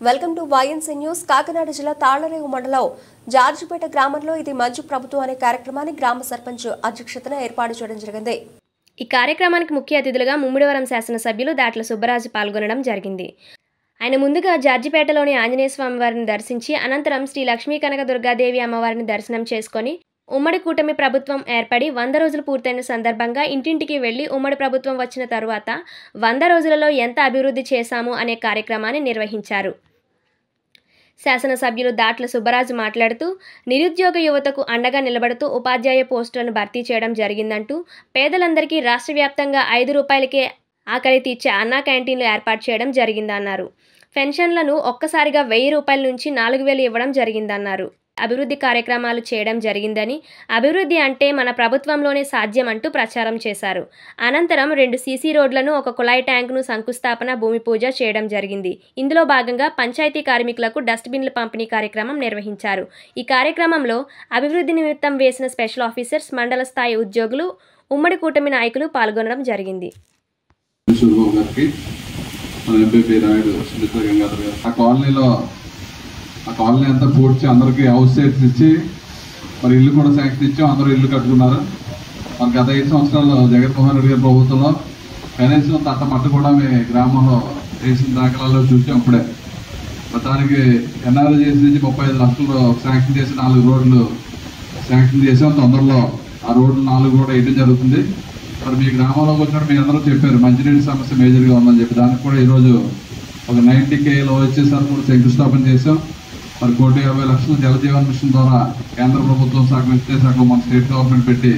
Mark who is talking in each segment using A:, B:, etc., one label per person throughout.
A: Welcome to YNC news. Kakinada జిల్లా తాళ్లరేవు మండలం జార్జిపేట గ్రామంలో ఇది మంచి ప్రభుత్వం అనే కార్యక్రమాన్ని గ్రామ సర్పంచ్ అధ్యక్షతన ఏర్పాటు చేయడం జరిగింది.
B: ఈ కార్యక్రమానికి ముఖ్య అతిథులుగా ముమ్మిడివరం శాసనసభ్యులు దాట్ల సుబ్బరాజు పాల్గొనడం జరిగింది. ఆయన ముందుగా జార్జిపేటలోని ఆంజనేయ స్వామి వారిని దర్శించి అనంతరం శ్రీ లక్ష్మీ కనకదుర్గాదేవి అమ్మవారిని దర్శనం చేసుకొని ఉమ్మడి కూటమి ప్రభుత్వం ఏర్పడి 100 రోజులు పూర్తయిన సందర్భంగా ఇంటింటికి వెళ్లి ఉమ్మడి ప్రభుత్వం వచ్చిన తరువాత 100 రోజులలో ఎంత అభివృద్ధి చేశాము అనే కార్యక్రమాన్ని నిర్వహించారు. శాసనసభ్యులు దాట్ల సుబ్బరాజు మాట్లాడుతూ నిరుద్యోగ యువతకు అండగా నిలబడుతూ ఉపాధ్యాయ పోస్టులను భర్తీ చేయడం జరిగిందంటూ పేదలందరికీ రాష్ట్ర వ్యాప్తంగా 5 రూపాయలకే ఆకలి తీర్చే అన్నా క్యాంటీన్లు ఏర్పాటు చేయడం జరిగిందన్నారు. పెన్షన్లను ఒక్కసారిగా 1000 రూపాయల నుంచి 4000 ఇవ్వడం జరిగిందన్నారు. అభివృద్ధి కార్యక్రమాలు చేయడం జరిగిందని, అభివృద్ధి అంటే మన ప్రభుత్వంలోనే సాధ్యం అంటూ ప్రచారం చేశారు. అనంతరం 2 సీసీ రోడ్లను, 1 కుళాయి ట్యాంకును శంకుస్థాపన, భూమి పూజ చేయడం జరిగింది. ఇందులో భాగంగా పంచాయతీ కార్మికులకు డస్ట్బిన్ల పంపిణీ కార్యక్రమం నిర్వహించారు. ఈ కార్యక్రమంలో అభివృద్ధి నిమిత్తం వేసిన స్పెషల్ ఆఫీసర్స్, మండల స్థాయి ఉద్యోగులు, ఉమ్మడి కూటమి నాయకులు పాల్గొనడం జరిగింది.
C: ఆ కాలనీ అంతా పూడ్చి అందరికీ హౌస్ సేట్స్ ఇచ్చి మరి ఇల్లు కూడా శాంక్షన్ ఇచ్చాం. అందరూ ఇల్లు కట్టుకున్నారు. మరి గత 5 సంవత్సరాల్లో జగన్మోహన్ రెడ్డి గారి ప్రభుత్వంలో కనీసం తట్టమట్ట కూడా మీ గ్రామంలో వేసిన దాఖలాల్లో చూసాం. ఇప్పుడే దానికి ఎన్ఆర్జీఎస్ నుంచి 35 లక్షలు శాంక్షన్ చేసి 4 రోడ్లు శాంక్షన్ చేసాం. తొందరలో ఆ రోడ్లు 4 కూడా వేయడం జరుగుతుంది. మరి మీ గ్రామంలోకి వచ్చినప్పుడు మీ అందరూ చెప్పారు మంచినీటి సమస్య మేజర్గా ఉందని చెప్పి. దానికి కూడా ఈరోజు ఒక 90K వచ్చేసరికి కూడా శంకుస్థాపన చేసాం. మరి 1,50,00,000 జలజీవన్ మిషన్ ద్వారా కేంద్ర ప్రభుత్వం సగం ఇస్తే సగం మన స్టేట్ గవర్నమెంట్ పెట్టి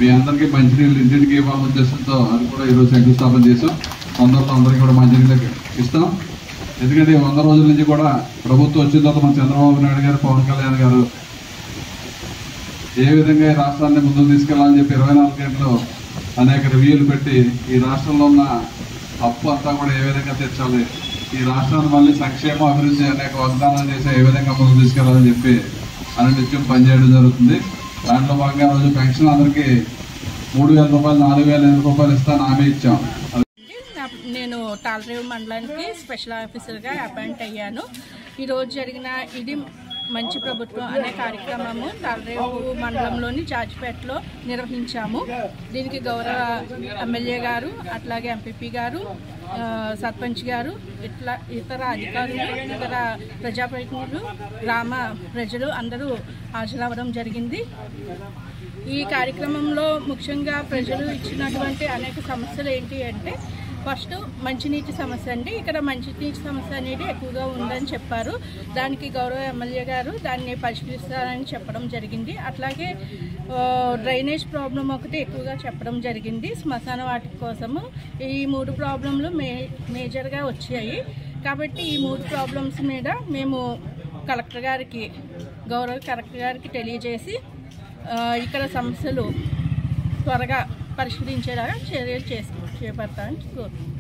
C: మీ అందరికీ మంచినీళ్ళు ఇంటింటికి ఇవ్వాలనే ఉద్దేశంతో అది కూడా ఈరోజు శంకుస్థాపన చేసాం. తొందరలో అందరికీ కూడా మంచినీళ్ళకి ఇస్తాం. ఎందుకంటే 100 రోజుల నుంచి కూడా ప్రభుత్వం వచ్చిన తర్వాత మన చంద్రబాబు నాయుడు గారు, పవన్ కళ్యాణ్ గారు ఏ విధంగా ఈ రాష్ట్రాన్ని ముందుకు తీసుకెళ్లాలని చెప్పి 24 గంటలు అనేక రివ్యూలు పెట్టి ఈ రాష్ట్రంలో ఉన్న అప్పు అంతా కూడా ఏ విధంగా తెచ్చాలి, ఈ రాష్ట్రాన్ని మళ్ళీ సంక్షేమ అభివృద్ధి అనేక వాగ్దానాలు చేసి ఏ విధంగా ముందుకు తీసుకెళ్లాలని చెప్పి నిత్యం పనిచేయడం జరుగుతుంది. దాంట్లో భాగంగా రోజు పెన్షన్ అందరికీ 3,000 రూపాయలు, 4,000 రూపాయలు ఇస్తాను హామీ ఇచ్చాం.
D: నేను తాళ్లరేవు మండలానికి స్పెషల్ ఆఫీసర్గా అపాయింట్ అయ్యాను. ఈరోజు జరిగిన ఇది మంచి ప్రభుత్వం అనే కార్యక్రమము తాళ్లరేవు మండలంలోని జార్జిపేటలో నిర్వహించాము. దీనికి గౌరవ ఎమ్మెల్యే గారు, అట్లాగే ఎంపీపీ గారు, సర్పంచ్ గారు, ఇతర అధికారులు, ఇతర ప్రజాప్రతినిధులు, గ్రామ ప్రజలు అందరూ హాజరవ్వడం జరిగింది. ఈ కార్యక్రమంలో ముఖ్యంగా ప్రజలు ఇచ్చినటువంటి అనేక సమస్యలు ఏంటి అంటే, ఫస్ట్ మంచినీటి సమస్య అండి. ఇక్కడ మంచినీటి సమస్య అనేది ఎక్కువగా ఉందని చెప్పారు. దానికి గౌరవ ఎమ్మెల్యే గారు దాన్ని పరిష్కరిస్తారని చెప్పడం జరిగింది. అట్లాగే డ్రైనేజ్ ప్రాబ్లం ఒకటి ఎక్కువగా చెప్పడం జరిగింది. శ్మశాన వాటి కోసము ఈ 3 ప్రాబ్లంలు మేజర్గా వచ్చాయి. కాబట్టి ఈ 3 ప్రాబ్లమ్స్ మీద మేము కలెక్టర్ గారికి, గౌరవ కలెక్టర్ గారికి తెలియజేసి ఇక్కడ సమస్యలు త్వరగా పరిష్కరించేలాగా చర్యలు చేపడతామని కోరుతున్నాను.